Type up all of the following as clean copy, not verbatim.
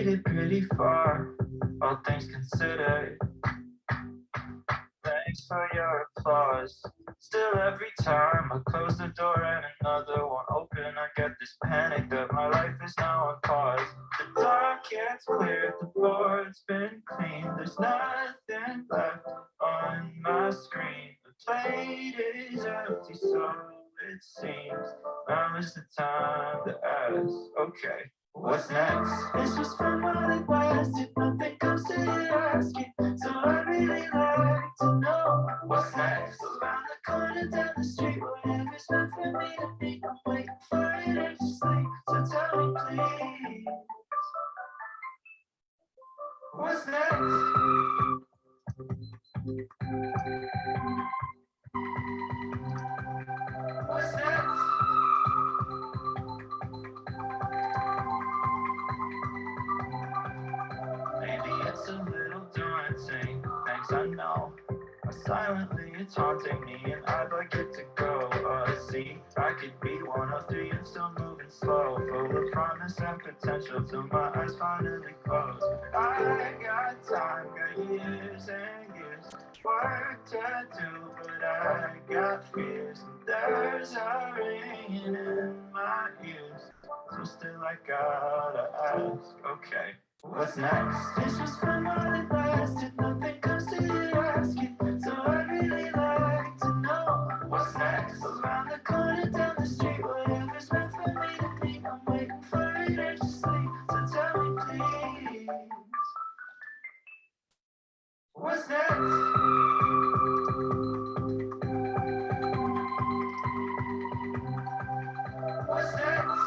made it pretty far, all things considered. Thanks for your applause. Still, every time I close the door and another one open, I get this panic that my life is now on pause. The dark gets cleared, the board's been cleaned. There's nothing left on my screen. The plate is empty, so it seems. Now is the time to ask, okay, what's next? This was fun while it lasted, nothing comes to it asking. So I really like to know what's next. Around the corner, down the street, whatever's meant for me to be. I'm waiting for it anxiously, so tell me please, what's next? What's next? Maybe it's a little daunting, thanks I know. Silently it's haunting me and I'd like it to go. See, I could be one of three and still moving slow, full of promise and potential till my eyes finally close. I got time, got years and years, work to do, but I got fears. There's a ringing in my ears, so still I gotta ask, okay, what's next? This was fun while it lasted, nothing comes to you asking. So I really like to know what's next. Around the corner, down the street, whatever's meant for me to be. I'm waiting for it anxiously, so tell me please, what's next? What's next?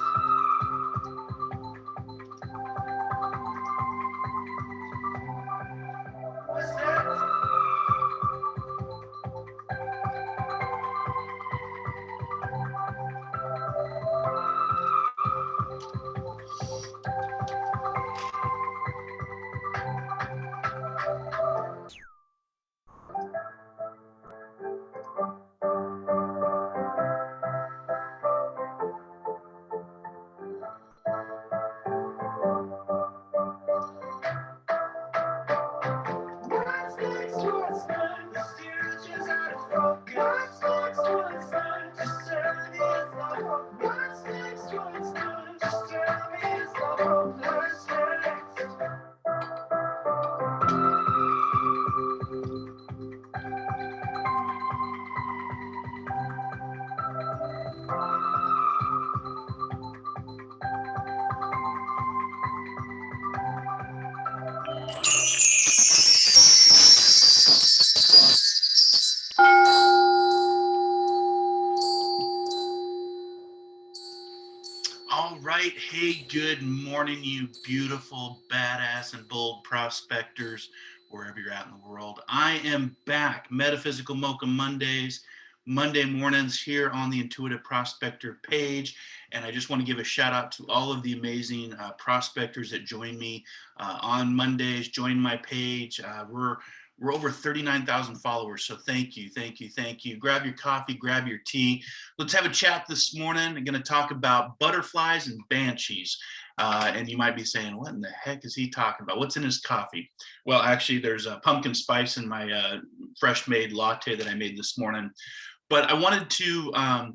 What's next? All right. Hey, good morning, you beautiful, badass, and bold prospectors, wherever you're at in the world. I am back. Metaphysical Mocha Mondays, Monday mornings here on the Intuitive Prospector page. And I just want to give a shout out to all of the amazing prospectors that join me on Mondays, join my page. We're over 39,000 followers, so thank you, thank you, thank you. Grab your coffee, grab your tea. Let's have a chat this morning. I'm going to talk about butterflies and banshees. And you might be saying, what in the heck is he talking about? What's in his coffee? Well, actually, there's a pumpkin spice in my fresh made latte that I made this morning. But I wanted to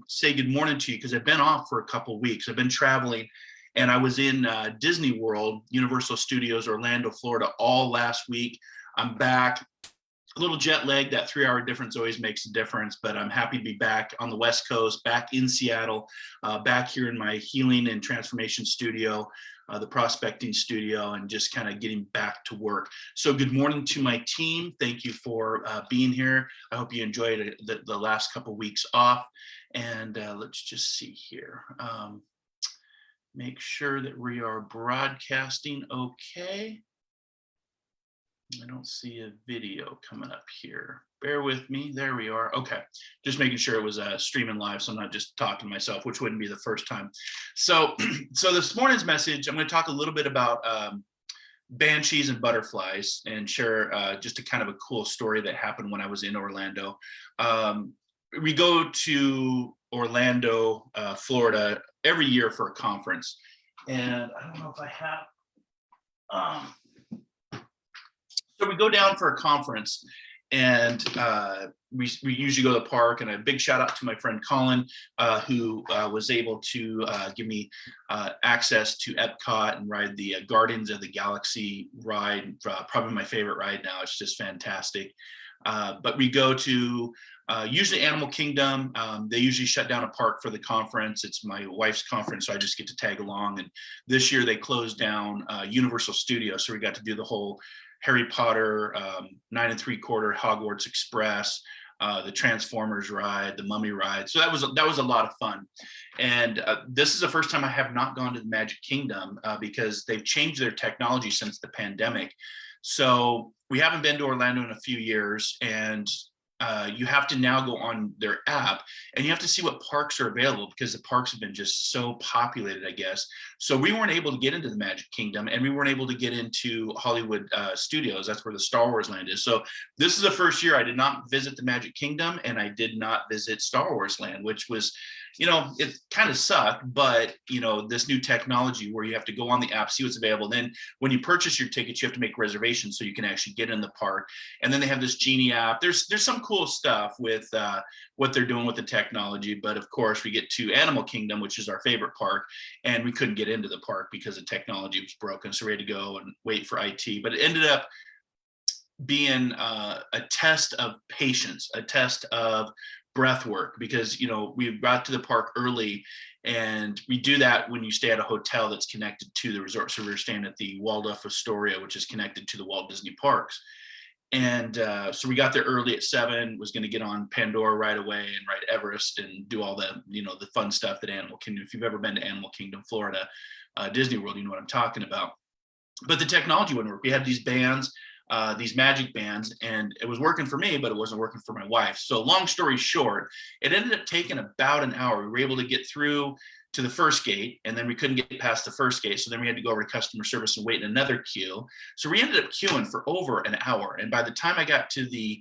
say good morning to you because I've been off for a couple of weeks. I've been traveling, and I was in Disney World, Universal Studios, Orlando, Florida, all last week. I'm back. A little jet lag, that 3-hour difference always makes a difference, but I'm happy to be back on the West Coast, back in Seattle, back here in my healing and transformation studio, the prospecting studio, and just kind of getting back to work. So good morning to my team. Thank you for being here. I hope you enjoyed the last couple of weeks off. And let's just see here. Make sure that we are broadcasting okay. I don't see a video coming up here. Bear with me. There we are. Okay. Just making sure it was streaming live, so I'm not just talking to myself, which wouldn't be the first time. So this morning's message, I'm going to talk a little bit about banshees and butterflies and share just a kind of a cool story that happened when I was in Orlando. We go to Orlando, Florida every year for a conference. And I don't know if I have So we go down for a conference, and we usually go to the park. And a big shout out to my friend Colin, who was able to give me access to Epcot and ride the Guardians of the Galaxy ride. Probably my favorite ride now. It's just fantastic. But we go to usually Animal Kingdom. They usually shut down a park for the conference. It's my wife's conference, so I just get to tag along. And this year they closed down Universal Studios, so we got to do the whole Harry Potter 9 3/4 Hogwarts Express, the Transformers ride, the Mummy ride. So that was a lot of fun. And this is the first time I have not gone to the Magic Kingdom because they've changed their technology since the pandemic. So we haven't been to Orlando in a few years, and you have to now go on their app and you have to see what parks are available because the parks have been just so populated, I guess. So we weren't able to get into the Magic Kingdom, and we weren't able to get into Hollywood Studios. That's where the Star Wars land is. So this is the first year I did not visit the Magic Kingdom, and I did not visit Star Wars land, which was, it kind of sucked, but this new technology where you have to go on the app, see what's available. Then when you purchase your tickets, you have to make reservations so you can actually get in the park. And then they have this Genie app. There's some cool stuff with what they're doing with the technology. But of course, we get to Animal Kingdom, which is our favorite park, and we couldn't get into the park because the technology was broken. So we had to go and wait for IT. But it ended up being a test of patience, a test of breath work, because we got to the park early, and we do that when you stay at a hotel that's connected to the resort. So we were staying at the Waldorf Astoria, which is connected to the Walt Disney Parks. And so we got there early at 7, was going to get on Pandora right away and ride Everest and do all the the fun stuff that Animal Kingdom, if you've ever been to Animal Kingdom Florida, Disney World, you know what I'm talking about. But the technology wouldn't work. We had these bands, these magic bands, and it was working for me, but it wasn't working for my wife. So long story short, it ended up taking about an hour. We were able to get through to the first gate, and then we couldn't get past the first gate. So then we had to go over to customer service and wait in another queue. So we ended up queuing for over an hour. And by the time I got to the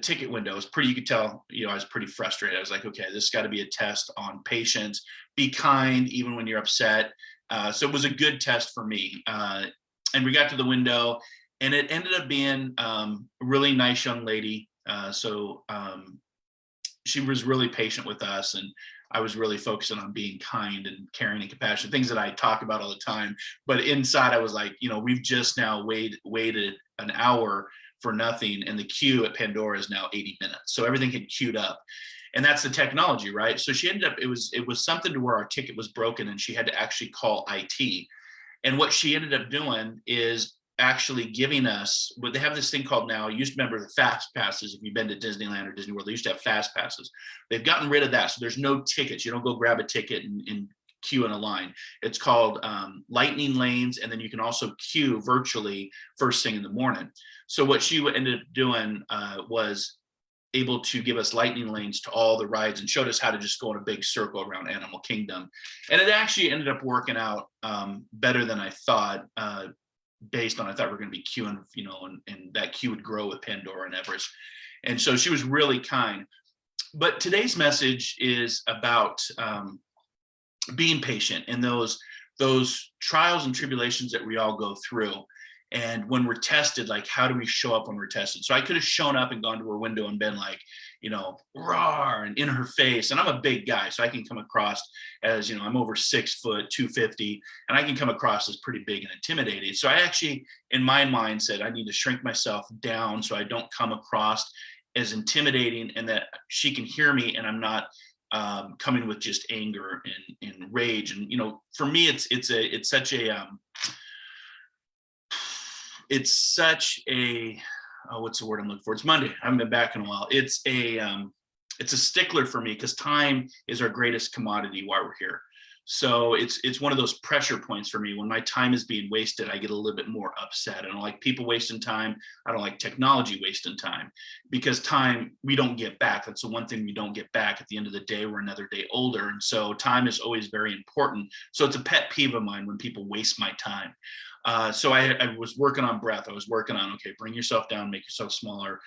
ticket window, it was pretty, you could tell, I was pretty frustrated. I was like, okay, this got to be a test on patience. Be kind, even when you're upset. So it was a good test for me. And we got to the window, and it ended up being a really nice young lady. She was really patient with us, and I was really focusing on being kind and caring and compassionate, things that I talk about all the time. But inside, I was like, we've just now waited an hour for nothing, and the queue at Pandora is now 80 minutes. So everything had queued up. And that's the technology, right? So she ended up, it was something to where our ticket was broken, and she had to actually call IT. And what she ended up doing is actually giving us, but they have this thing called now, you used to remember the fast passes. If you've been to Disneyland or Disney World, they used to have fast passes. They've gotten rid of that. So there's no tickets. You don't go grab a ticket and queue in a line. It's called lightning lanes. And then you can also queue virtually first thing in the morning. So what she ended up doing was able to give us lightning lanes to all the rides and showed us how to just go in a big circle around Animal Kingdom. And it actually ended up working out better than I thought. Based on, I thought we were going to be queuing, and that queue would grow with Pandora and Everest. And so she was really kind. But today's message is about being patient in those trials and tribulations that we all go through. And when we're tested, like, how do we show up when we're tested? So I could have shown up and gone to her window and been like, roar, and in her face. And I'm a big guy, so I can come across as, I'm over 6 foot, 250, and I can come across as pretty big and intimidating. So I actually, in my mind, said I need to shrink myself down so I don't come across as intimidating, and that she can hear me and I'm not coming with just anger and rage. And, for me, it's such a what's the word I'm looking for? It's Monday. I haven't been back in a while. It's a stickler for me because time is our greatest commodity while we're here. So it's one of those pressure points for me. When my time is being wasted, I get a little bit more upset. I don't like people wasting time. I don't like technology wasting time, because time we don't get back. That's the one thing we don't get back. At the end of the day, we're another day older. And so time is always very important. So it's a pet peeve of mine when people waste my time. So I was working on breath. I was working on, okay, bring yourself down, make yourself smaller,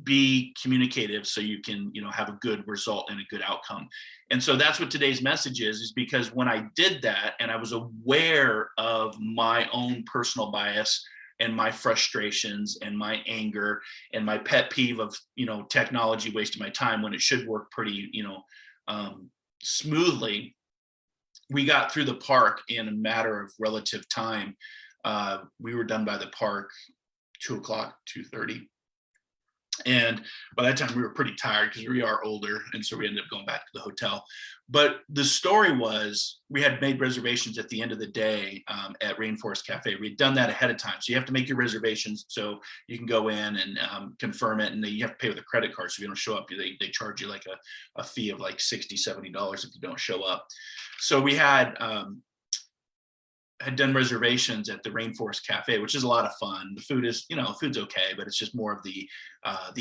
be communicative so you can, have a good result and a good outcome. And so that's what today's message is because when I did that and I was aware of my own personal bias and my frustrations and my anger and my pet peeve of, technology wasting my time when it should work pretty, smoothly, we got through the park in a matter of relative time. We were done by the park 2:00, 2:30. And by that time we were pretty tired because we are older. And so we ended up going back to the hotel. But the story was we had made reservations at the end of the day at Rainforest Cafe. We'd done that ahead of time. So you have to make your reservations so you can go in and confirm it. And then you have to pay with a credit card. So if you don't show up, they charge you like a fee of like $60, $70 if you don't show up. So we had done reservations at the Rainforest Cafe, which is a lot of fun. The food is, food's okay, but it's just more of the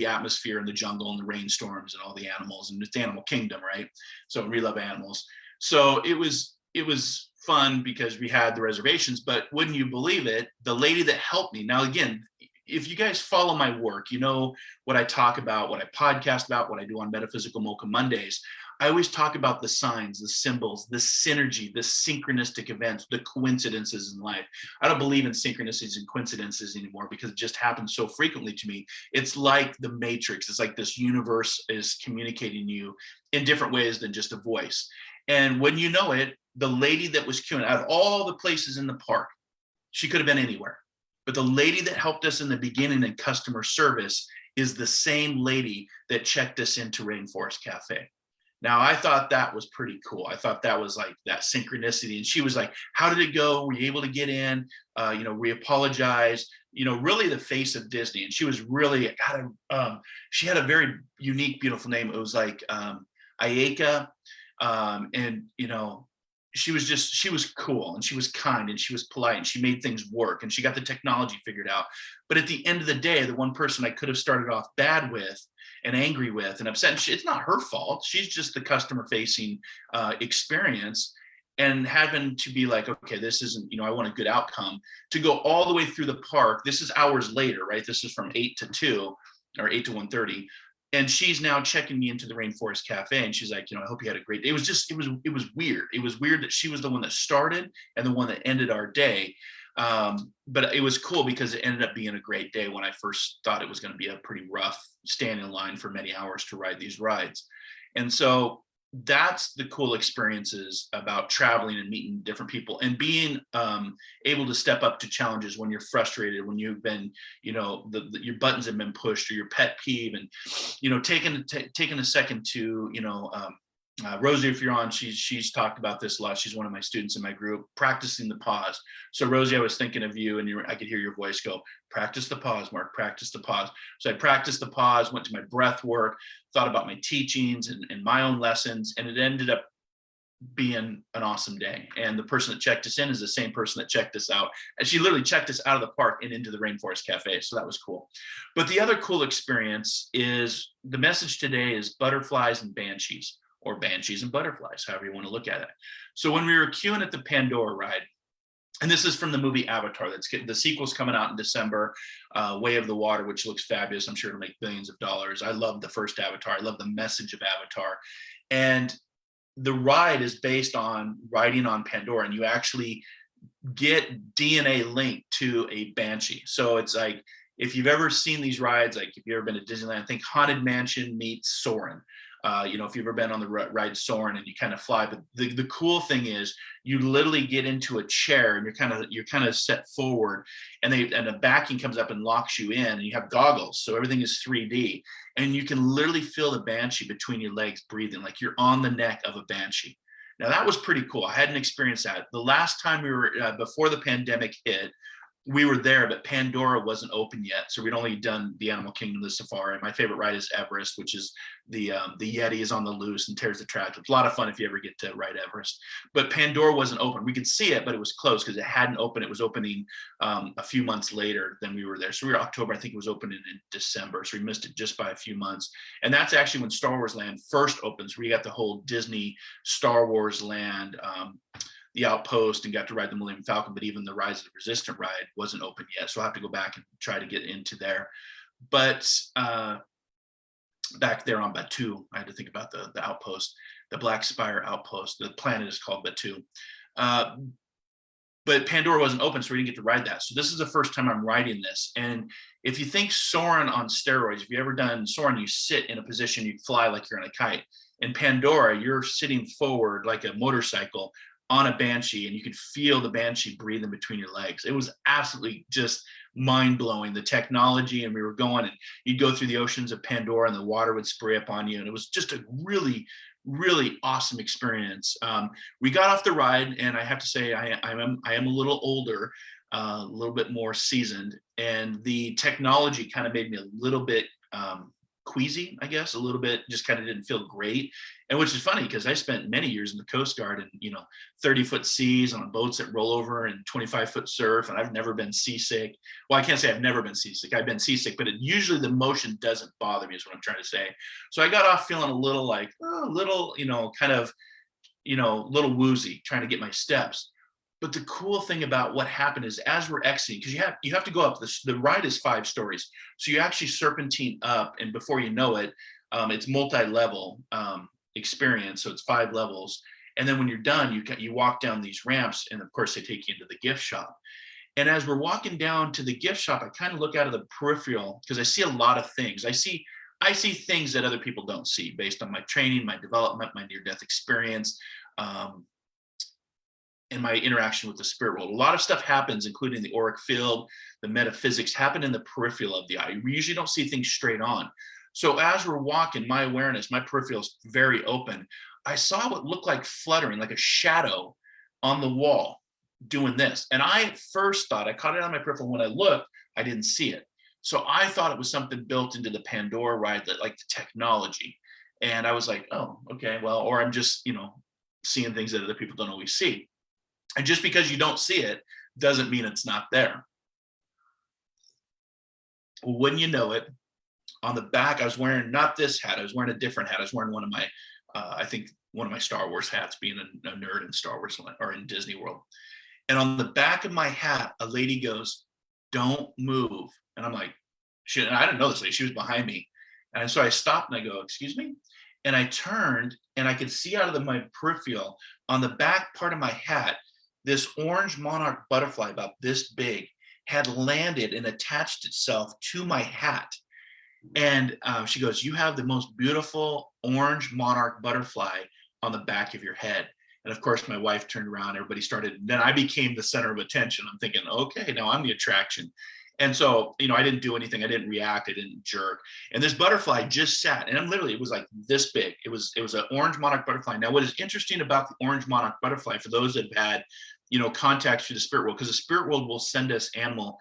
atmosphere and the jungle and the rainstorms and all the animals, and it's animal kingdom, right? So we love animals. So it was fun because we had the reservations, but wouldn't you believe it, the lady that helped me, now again, if you guys follow my work, you know what I talk about, what I podcast about, what I do on Metaphysical Mocha Mondays. I always talk about the signs, the symbols, the synergy, the synchronistic events, the coincidences in life. I don't believe in synchronicities and coincidences anymore because it just happens so frequently to me. It's like the Matrix. It's like this universe is communicating you in different ways than just a voice. And when you know it, the lady that was queuing out of all the places in the park, she could have been anywhere. But the lady that helped us in the beginning in customer service is the same lady that checked us into Rainforest Cafe. Now, I thought that was pretty cool. I thought that was like that synchronicity. And she was like, how did it go? Were you able to get in? We apologize. Really the face of Disney. And she was really, she had a very unique, beautiful name. It was like Ayeka. She was cool and she was kind and she was polite and she made things work and she got the technology figured out. But at the end of the day, the one person I could have started off bad with and angry with and upset, it's not her fault. She's just the customer facing experience, and having to be like, okay, this isn't, I want a good outcome, to go all the way through the park. This is hours later, right? This is from 8 to 2 or 8 to 1:30. And she's now checking me into the Rainforest Cafe. And she's like, I hope you had a great day. It was weird. It was weird that she was the one that started and the one that ended our day. But it was cool because it ended up being a great day when I first thought it was going to be a pretty rough stand in line for many hours to ride these rides. And so that's the cool experiences about traveling and meeting different people and being able to step up to challenges when you're frustrated, when you've been, your buttons have been pushed or your pet peeve, and taking a second to, Rosie, if you're on, she's talked about this a lot. She's one of my students in my group, practicing the pause. So Rosie, I was thinking of you, and I could hear your voice go, practice the pause, Mark, practice the pause. So I practiced the pause, went to my breath work, thought about my teachings and my own lessons, and it ended up being an awesome day. And the person that checked us in is the same person that checked us out. And she literally checked us out of the park and into the Rainforest Cafe. So that was cool. But the other cool experience is the message today is butterflies and banshees, or banshees and butterflies, however you want to look at it. So when we were queuing at the Pandora ride, and this is from the movie Avatar, the sequel's coming out in December, Way of the Water, which looks fabulous. I'm sure it'll make billions of dollars. I love the first Avatar. I love the message of Avatar. And the ride is based on riding on Pandora, and you actually get DNA linked to a banshee. So it's like, if you've ever seen these rides, like if you've ever been to Disneyland, think Haunted Mansion meets Soarin'. If you've ever been on the ride Soarin' and you kind of fly, but the cool thing is you literally get into a chair and you're kind of set forward, and the backing comes up and locks you in, and you have goggles, so everything is 3D, and you can literally feel the banshee between your legs breathing, like you're on the neck of a banshee. Now that was pretty cool. I hadn't experienced that. The last time we were before the pandemic hit, we were there, but Pandora wasn't open yet. So we'd only done the Animal Kingdom, the safari. My favorite ride is Everest, which is the Yeti is on the loose and tears the tracks. It's a lot of fun if you ever get to ride Everest. But Pandora wasn't open. We could see it, but it was closed because it hadn't opened. It was opening a few months later than we were there. So we were October. I think it was opening in December. So we missed it just by a few months. And that's actually when Star Wars Land first opens. We got the whole Disney Star Wars Land, the Outpost and got to ride the Millennium Falcon, but even the Rise of the Resistant ride wasn't open yet. So I'll have to go back and try to get into there. But back there on Batu, I had to think about the outpost, the Black Spire outpost. The planet is called Batu. But Pandora wasn't open, so we didn't get to ride that. So this is the first time I'm riding this. And if you think soaring on steroids, if you've ever done soaring, you sit in a position, you fly like you're on a kite. In Pandora, you're sitting forward like a motorcycle on a Banshee, and you could feel the Banshee breathing between your legs. It was absolutely just mind-blowing, the technology. And we were going, and you'd go through the oceans of Pandora and the water would spray up on you. And it was just a really, really awesome experience. We got off the ride, and I have to say I am a little older, a little bit more seasoned, and the technology kind of made me a little bit queasy, I guess, a little bit, just kind of didn't feel great. And which is funny because I spent many years in the Coast Guard and, 30-foot seas on boats that roll over and 25-foot surf. And I've never been seasick. Well, I can't say I've never been seasick. I've been seasick, but usually the motion doesn't bother me is what I'm trying to say. So I got off feeling a little like, little woozy, trying to get my steps. But the cool thing about what happened is as we're exiting, because you have to go up, the ride is 5 stories. So you actually serpentine up, and before you know it, it's multi-level experience. So it's 5 levels. And then when you're done, you walk down these ramps, and of course they take you into the gift shop. And as we're walking down to the gift shop, I kind of look out of the peripheral because I see a lot of things. I see things that other people don't see based on my training, my development, my near-death experience, and my interaction with the spirit world. A lot of stuff happens, including the auric field, the metaphysics happen in the peripheral of the eye. We usually don't see things straight on. So as we're walking, my awareness, my peripheral is very open. I saw what looked like fluttering, like a shadow on the wall doing this. And I first thought, I caught it on my peripheral. When I looked, I didn't see it. So I thought it was something built into the Pandora ride, that like the technology. And I was like, oh, okay, well, or I'm just, seeing things that other people don't always see. And just because you don't see it doesn't mean it's not there. Wouldn't you know it, on the back, I was wearing not this hat, I was wearing a different hat. I was wearing one of my, I think one of my Star Wars hats, being a nerd in Star Wars or in Disney World. And on the back of my hat, a lady goes, "Don't move." And I'm like, and I didn't know this lady, she was behind me. And so I stopped and I go, "Excuse me?" And I turned and I could see out of my peripheral on the back part of my hat, this orange monarch butterfly about this big had landed and attached itself to my hat. And she goes, "You have the most beautiful orange monarch butterfly on the back of your head." And of course, my wife turned around, everybody started, then I became the center of attention. I'm thinking, okay, now I'm the attraction. And so, I didn't do anything. I didn't react. I didn't jerk. And this butterfly just sat, and it was like this big. It was an orange monarch butterfly. Now, what is interesting about the orange monarch butterfly, for those that have had, contacts through the spirit world, because the spirit world will send us animal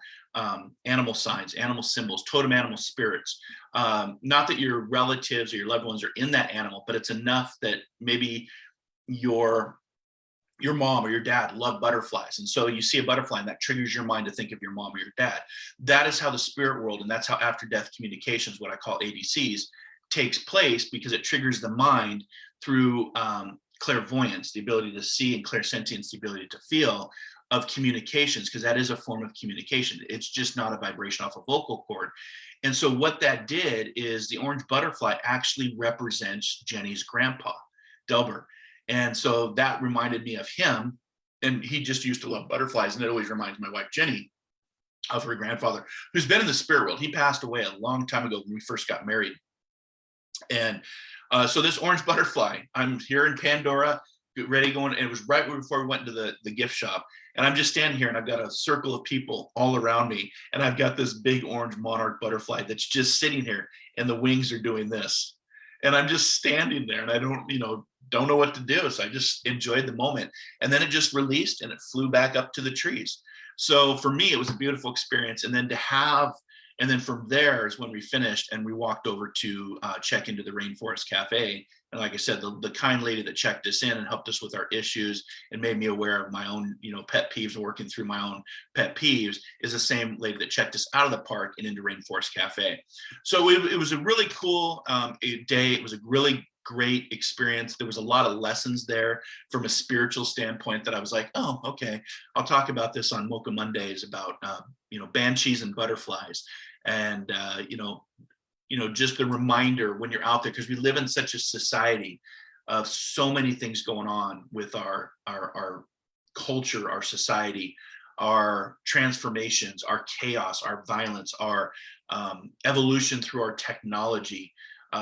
signs, animal symbols, totem animal spirits. Not that your relatives or your loved ones are in that animal, but it's enough that maybe your mom or your dad love butterflies. And so you see a butterfly and that triggers your mind to think of your mom or your dad. That is how the spirit world, and that's how after death communications, what I call ADCs, takes place, because it triggers the mind through clairvoyance, the ability to see, and clairsentience, the ability to feel, of communications, because that is a form of communication. It's just not a vibration off a vocal cord. And so what that did is the orange butterfly actually represents Jenny's grandpa, Delbert. And so that reminded me of him. And he just used to love butterflies. And it always reminds my wife, Jenny, of her grandfather, who's been in the spirit world. He passed away a long time ago when we first got married. And so this orange butterfly, I'm here in Pandora, ready going. And it was right before we went into the gift shop. And I'm just standing here and I've got a circle of people all around me. And I've got this big orange monarch butterfly that's just sitting here, and the wings are doing this. And I'm just standing there, and I don't know what to do. So I just enjoyed the moment. And then it just released and it flew back up to the trees. So for me, it was a beautiful experience. And then from there is when we finished and we walked over to check into the Rainforest Cafe. And like I said, the kind lady that checked us in and helped us with our issues and made me aware of my own, pet peeves, and working through my own pet peeves, is the same lady that checked us out of the park and into Rainforest Cafe. So it was a really cool day. It was a really great experience. There was a lot of lessons there from a spiritual standpoint that I was like, oh, okay, I'll talk about this on Mocha Mondays about, banshees and butterflies. And, just the reminder when you're out there, because we live in such a society of so many things going on with our culture, our society, our transformations, our chaos, our violence, our evolution through our technology,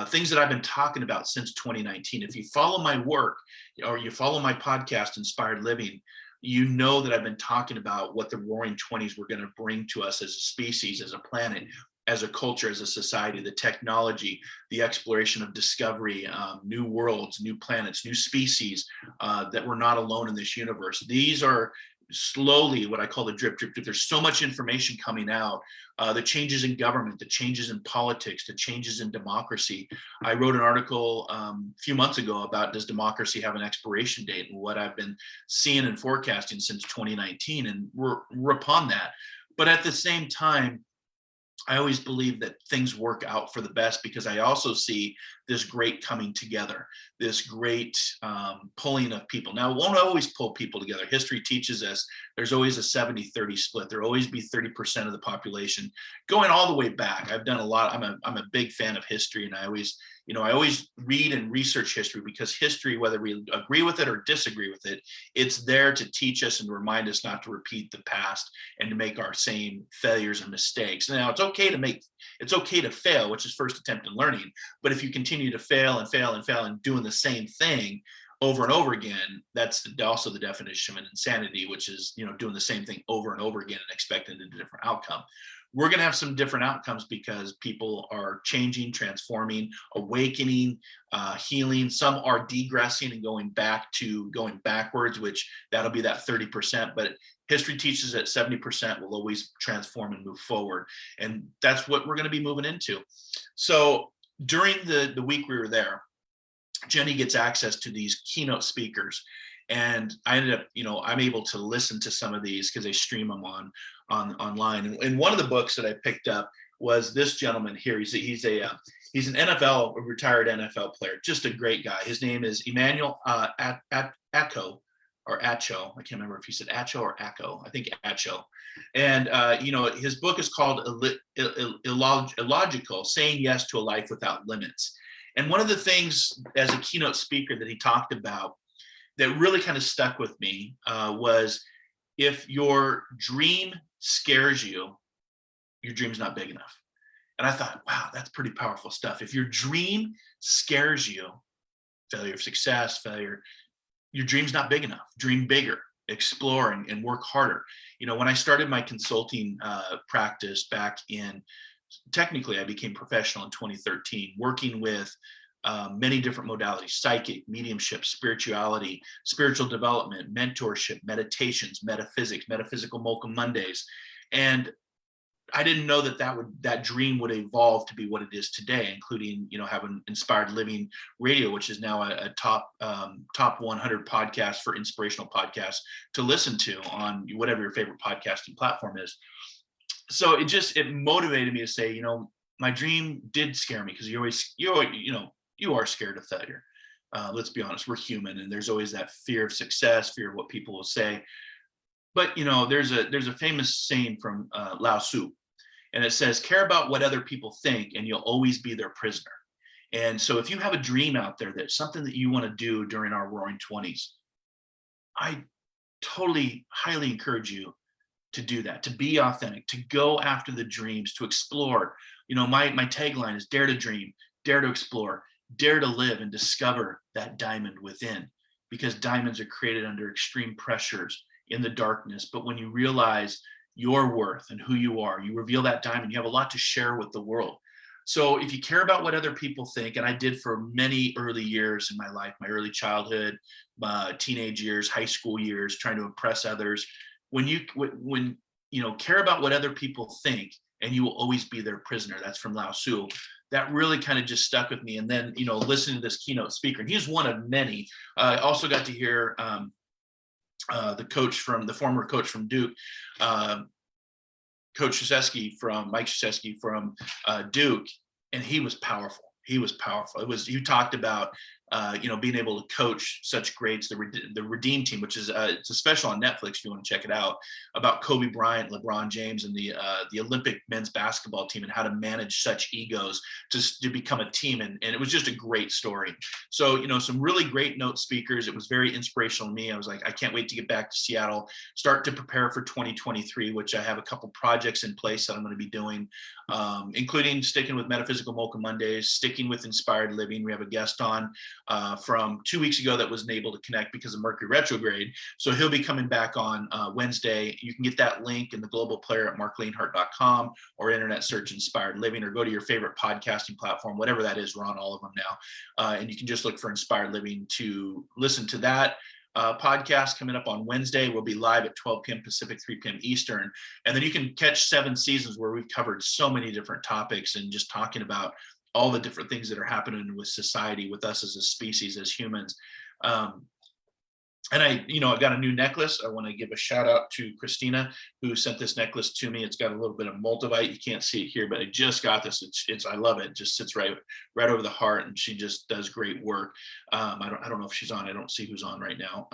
things that I've been talking about since 2019. If you follow my work or you follow my podcast, Inspired Living, you know that I've been talking about what the Roaring 20s were going to bring to us as a species, as a planet, as a culture, as a society, the technology, the exploration of discovery, new worlds, new planets, new species, that we're not alone in this universe. These are slowly what I call the drip, drip, drip. There's so much information coming out, the changes in government, the changes in politics, the changes in democracy. I wrote an article a few months ago about, does democracy have an expiration date, and what I've been seeing and forecasting since 2019, and we're upon that. But at the same time, I always believe that things work out for the best, because I also see this great coming together, this great pulling of people. Now, it won't always pull people together. History teaches us there's always a 70-30 split. There'll always be 30% of the population going all the way back. I've done a lot. I'm a big fan of history, and I always read and research history, because history, whether we agree with it or disagree with it, it's there to teach us and remind us not to repeat the past and to make our same failures and mistakes. Now, it's okay to fail, which is first attempt in learning. But if you continue to fail and fail and fail and doing the same thing over and over again, that's also the definition of an insanity, which is, doing the same thing over and over again and expecting a different outcome. We're going to have some different outcomes because people are changing, transforming, awakening, healing. Some are degressing and going backwards, which that'll be that 30%. But history teaches that 70% will always transform and move forward. And that's what we're going to be moving into. So during the week we were there, Jenny gets access to these keynote speakers. And I ended up, I'm able to listen to some of these because they stream them online. And one of the books that I picked up was this gentleman here. He's an retired NFL player, just a great guy. His name is Emmanuel Acho, or Acho. I can't remember if he said Acho or Acho. I think Acho. And his book is called Illogical: Saying Yes to a Life Without Limits. And one of the things as a keynote speaker that he talked about that really kind of stuck with me was, if your dream scares you, your dream's not big enough. And I thought, wow, that's pretty powerful stuff. If your dream scares you, failure of success, failure, your dream's not big enough. Dream bigger, explore, and work harder. When I started my consulting practice back in, technically I became professional in 2013, working with many different modalities: psychic, mediumship, spirituality, spiritual development, mentorship, meditations, metaphysics, Metaphysical Mocha Mondays. And I didn't know that dream would evolve to be what it is today, including, having Inspired Living Radio, which is now a top 100 podcast for inspirational podcasts to listen to on whatever your favorite podcasting platform is. So it motivated me to say, my dream did scare me, because you are scared of failure. Let's be honest, we're human, and there's always that fear of success, fear of what people will say. But there's a famous saying from Lao Tzu, and it says, care about what other people think and you'll always be their prisoner. And so if you have a dream out there, that's something that you want to do during our Roaring 20s, I totally highly encourage you to do that, to be authentic, to go after the dreams, to explore. My tagline is dare to dream, dare to explore, dare to live, and discover that diamond within, because diamonds are created under extreme pressures in the darkness. But when you realize your worth and who you are, you reveal that diamond, you have a lot to share with the world. So if you care about what other people think, and I did for many early years in my life, my early childhood, teenage years, high school years, trying to impress others, when care about what other people think and you will always be their prisoner. That's from Lao Tzu. That really kind of just stuck with me. And then, listening to this keynote speaker, and he's one of many. I also got to hear the former coach from Duke, Mike Krzyzewski from Duke, and he was powerful. he was powerful. You talked about being able to coach such greats, the Redeem Team, which is it's a special on Netflix if you want to check it out, about Kobe Bryant, LeBron James, and the Olympic men's basketball team, and how to manage such egos to become a team. And it was just a great story. So, some really great note speakers. It was very inspirational to me. I was like, I can't wait to get back to Seattle, start to prepare for 2023, which I have a couple projects in place that I'm going to be doing, including sticking with Metaphysical Mocha Mondays, sticking with Inspired Living. We have a guest on from 2 weeks ago that wasn't able to connect because of Mercury retrograde. So he'll be coming back on Wednesday. You can get that link in the global player at marclainhart.com, or internet search Inspired Living, or go to your favorite podcasting platform, whatever that is. We're on all of them now. And you can just look for Inspired Living to listen to that podcast coming up on Wednesday. We'll be live at 12 p.m. Pacific, 3 p.m. Eastern. And then you can catch 7 seasons where we've covered so many different topics and just talking about all the different things that are happening with society, with us as a species, as humans. And I got a new necklace. I want to give a shout out to Christina, who sent this necklace to me. It's got a little bit of multivite. You can't see it here, but I just got this. I love it. It just sits right over the heart, and she just does great work. I don't know if she's on. I don't see who's on right now.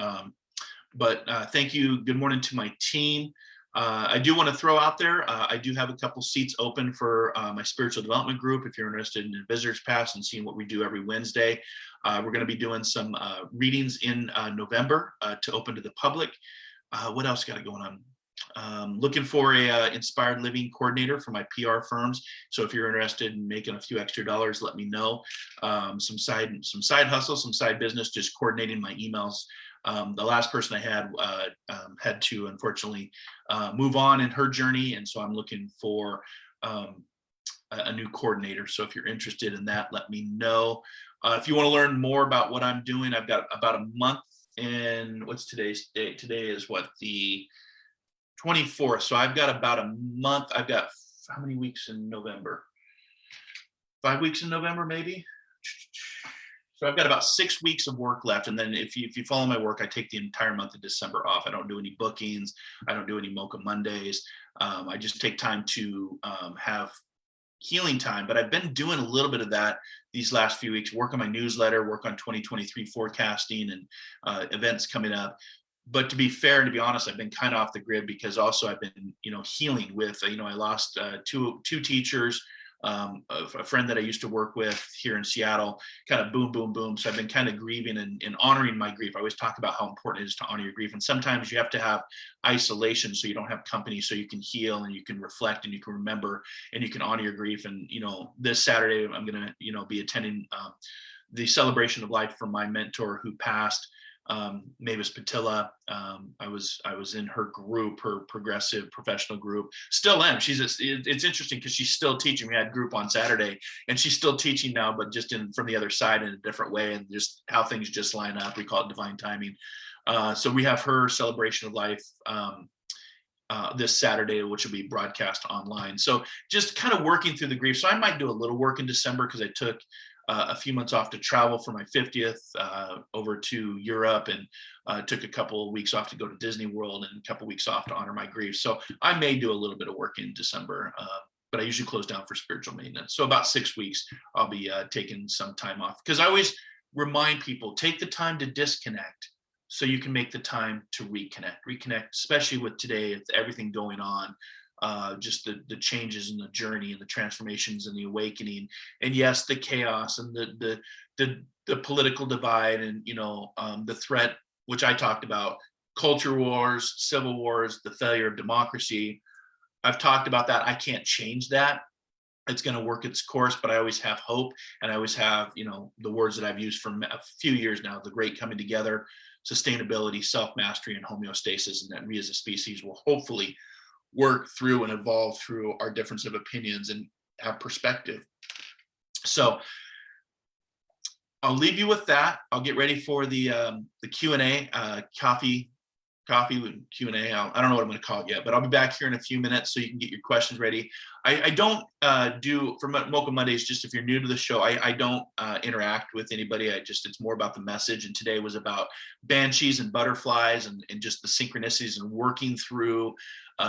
But thank you. Good morning to my team. I do want to throw out there, I do have a couple seats open for my spiritual development group. If you're interested in a visitor's pass and seeing what we do every Wednesday, we're going to be doing some readings in November to open to the public. What else got going on? Looking for a inspired living coordinator for my PR firms. So if you're interested in making a few extra dollars, let me know. Some side hustle, some side business, just coordinating my emails. The last person I had to unfortunately move on in her journey, and so I'm looking for a new coordinator. So if you're interested in that, let me know. If you want to learn more about what I'm doing, I've got about a month. And what's today's date? Today is the 24th. So I've got about a month. I've got how many weeks in November? 5 weeks in November, maybe. So I've got about 6 weeks of work left. And then if you follow my work, I take the entire month of December off. I don't do any bookings. I don't do any Mocha Mondays. I just take time to have healing time. But I've been doing a little bit of that these last few weeks, work on my newsletter, work on 2023 forecasting and events coming up. But to be fair and to be honest, I've been kind of off the grid because also I've been, healing with, I lost two teachers. A friend that I used to work with here in Seattle, kind of boom, boom, boom. So I've been kind of grieving and honoring my grief. I always talk about how important it is to honor your grief. And sometimes you have to have isolation so you don't have company, so you can heal and you can reflect and you can remember and you can honor your grief. And, this Saturday, I'm going to, be attending the celebration of life for my mentor who passed, Mavis Patilla. I was in her group, her progressive professional group. Still am. It's interesting because she's still teaching. We had group on Saturday, and she's still teaching now, but just from the other side in a different way, and just how things just line up. We call it divine timing. So we have her celebration of life this Saturday, which will be broadcast online. So just kind of working through the grief. So I might do a little work in December because I took a few months off to travel for my 50th over to Europe, and took a couple of weeks off to go to Disney World and a couple of weeks off to honor my grief. So I may do a little bit of work in December, but I usually close down for spiritual maintenance. So about 6 weeks, I'll be taking some time off, because I always remind people, take the time to disconnect so you can make the time to reconnect, especially with today, with everything going on. Just the changes in the journey and the transformations and the awakening, and yes, the chaos and the political divide, and the threat, which I talked about, culture wars, civil wars, the failure of democracy. I've talked about that. I can't change that. It's going to work its course, but I always have hope, and I always have the words that I've used for a few years now: the great coming together, sustainability, self-mastery, and homeostasis, and that we as a species will hopefully work through and evolve through our difference of opinions and have perspective. So I'll leave you with that. I'll get ready for the Q&A, coffee Q&A. I don't know what I'm going to call it yet, but I'll be back here in a few minutes so you can get your questions ready. I don't do, for Mocha Mondays, just if you're new to the show, I don't interact with anybody. It's more about the message. And today was about banshees and butterflies and just the synchronicities and working through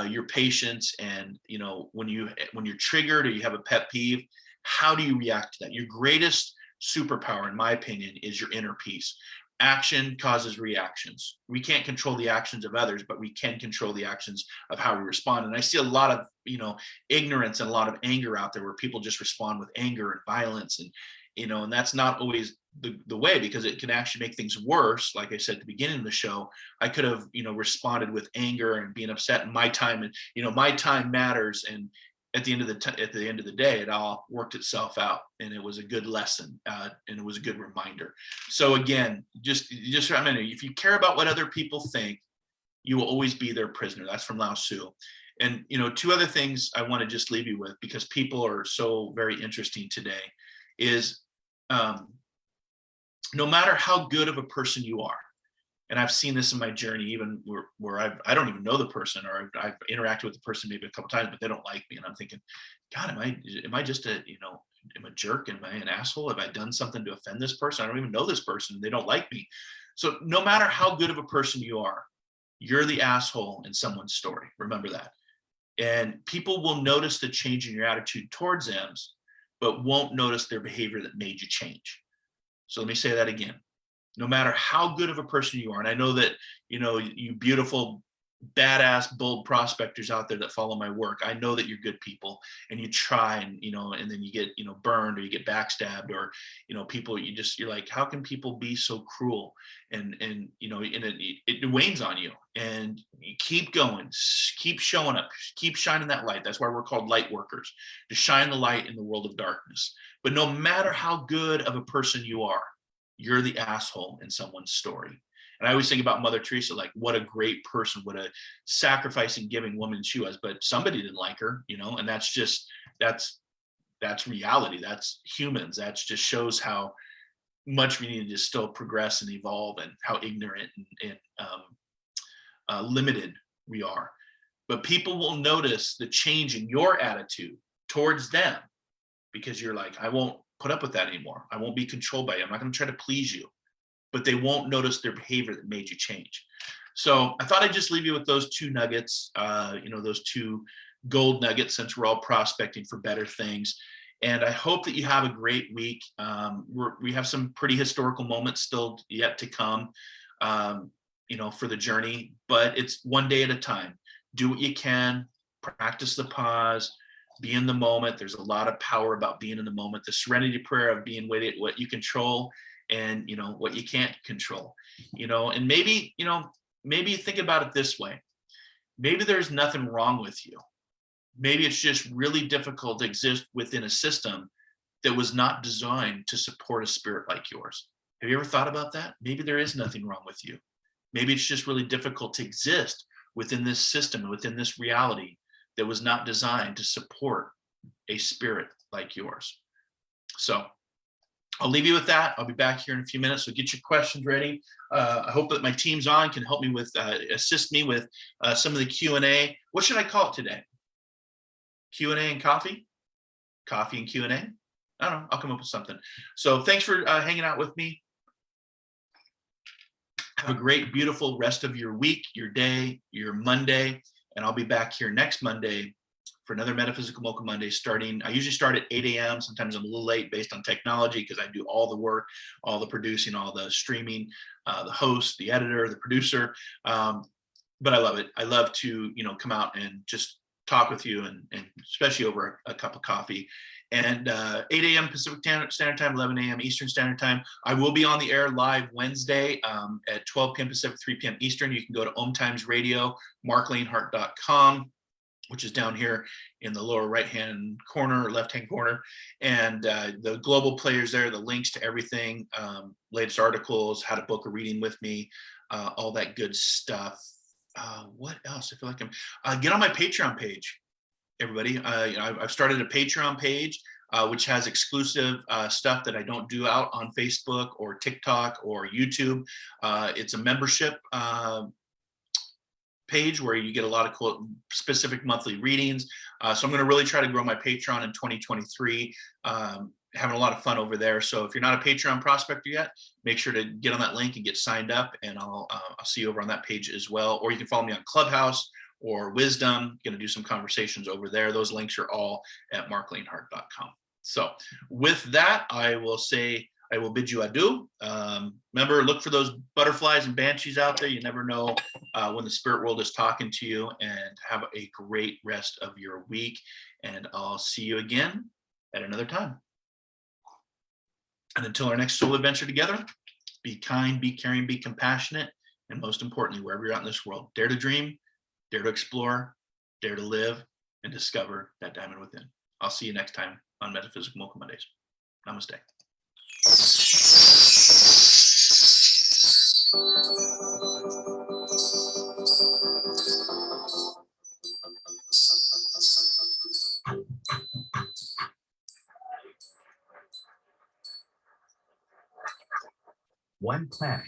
your patience. And, when you're triggered or you have a pet peeve, How do you react to that? Your greatest superpower, in my opinion, is your inner peace. Action causes reactions. We can't control the actions of others, but we can control the actions of how we respond. And I see a lot of, ignorance and a lot of anger out there where people just respond with anger and violence. And that's not always the way, because it can actually make things worse. Like I said at the beginning of the show, I could have, responded with anger and being upset in my time, and, my time matters. And at the end of the day, it all worked itself out, and it was a good lesson, and it was a good reminder. So again, just remember, if you care about what other people think, you will always be their prisoner. That's from Lao Tzu. And two other things I want to just leave you with, because people are so very interesting today, is no matter how good of a person you are, and I've seen this in my journey, even where I don't even know the person, or I've interacted with the person maybe a couple times, but they don't like me, and I'm thinking, God, am I just am a jerk? Am I an asshole? Have I done something to offend this person? I don't even know this person. They don't like me. So no matter how good of a person you are, you're the asshole in someone's story. Remember that. And people will notice the change in your attitude towards them, but won't notice their behavior that made you change. So let me say that again. No matter how good of a person you are, and I know that, you beautiful, badass, bold prospectors out there that follow my work, I know that you're good people, and you try, and, and then you get, burned, or you get backstabbed, or, people, you're like, how can people be so cruel? And it wanes on you, and you keep going, keep showing up, keep shining that light. That's why we're called light workers, to shine the light in the world of darkness. But no matter how good of a person you are, you're the asshole in someone's story. And I always think about Mother Teresa, like, what a great person, what a sacrificing, giving woman she was, but somebody didn't like her, and that's reality. That's humans. That just shows how much we need to still progress and evolve, and how ignorant and limited we are. But people will notice the change in your attitude towards them, because you're like, I won't put up with that anymore. I won't be controlled by you. I'm not going to try to please you. But they won't notice their behavior that made you change. So I thought I'd just leave you with those two nuggets, those two gold nuggets, since we're all prospecting for better things. And I hope that you have a great week. We have some pretty historical moments still yet to come, for the journey, but it's one day at a time. Do what you can, practice the pause, be in the moment. There's a lot of power about being in the moment. The serenity prayer of being with it, what you control, and what you can't control, and maybe you think about it this way. Maybe there's nothing wrong with you. Maybe it's just really difficult to exist within a system that was not designed to support a spirit like yours. Have you ever thought about that? Maybe there is nothing wrong with you. Maybe it's just really difficult to exist within this system and within this reality that was not designed to support a spirit like yours. So I'll leave you with that. I'll be back here in a few minutes, so get your questions ready. I hope that my team's on, can help me with, assist me with some of the Q&A. What should I call it today? Q&A and coffee? Coffee and Q&A? I don't know. I'll come up with something. So thanks for hanging out with me. Have a great, beautiful rest of your week, your day, your Monday, and I'll be back here next Monday for another Metaphysical Mocha Monday I usually start at 8 a.m. Sometimes I'm a little late based on technology, because I do all the work, all the producing, all the streaming, the host, the editor, the producer. But I love it. I love to, come out and just talk with you, and especially over a cup of coffee. And 8 a.m. Pacific Standard Time, 11 a.m. Eastern Standard Time. I will be on the air live Wednesday at 12 p.m. Pacific, 3 p.m. Eastern. You can go to Om Times Radio, marclainhart.com, which is down here in the lower right-hand corner, left-hand corner. And the global players there, the links to everything, latest articles, how to book a reading with me, all that good stuff. What else? I feel like get on my Patreon page, everybody. I've started a Patreon page, which has exclusive stuff that I don't do out on Facebook or TikTok or YouTube. It's a membership page where you get a lot of specific monthly readings. So I'm going to really try to grow my Patreon in 2023. Having a lot of fun over there. So if you're not a Patreon prospector yet, make sure to get on that link and get signed up, and I'll see you over on that page as well. Or you can follow me on Clubhouse or Wisdom. Going to do some conversations over there. Those links are all at marclainhart.com. So with that, I will bid you adieu. Remember, look for those butterflies and banshees out there. You never know when the spirit world is talking to you, and have a great rest of your week. And I'll see you again at another time. And until our next soul adventure together, be kind, be caring, be compassionate, and most importantly, wherever you're at in this world, dare to dream, dare to explore, dare to live, and discover that diamond within. I'll see you next time on Metaphysical Mocha Mondays. Namaste. One planet,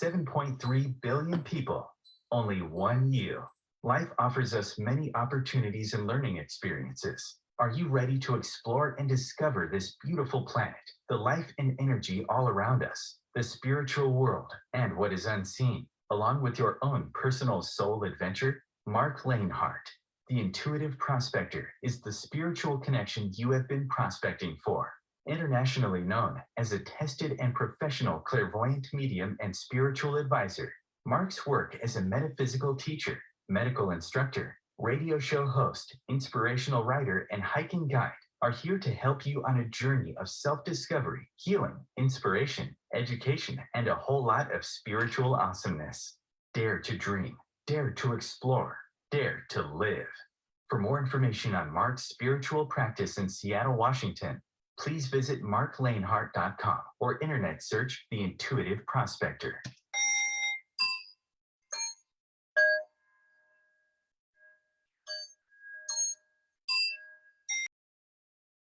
7.3 billion people, only one you. Life offers us many opportunities and learning experiences. Are you ready to explore and discover this beautiful planet, the life and energy all around us, the spiritual world, and what is unseen, along with your own personal soul adventure? Marc Lainhart, the Intuitive Prospector, is the spiritual connection you have been prospecting for. Internationally known as a tested and professional clairvoyant medium and spiritual advisor, Marc's work as a metaphysical teacher, medical instructor, radio show host, inspirational writer, and hiking guide are here to help you on a journey of self-discovery, healing, inspiration, education, and a whole lot of spiritual awesomeness. Dare to dream, dare to explore, dare to live. For more information on Marc's spiritual practice in Seattle, Washington, please visit marclainhart.com or internet search The Intuitive Prospector.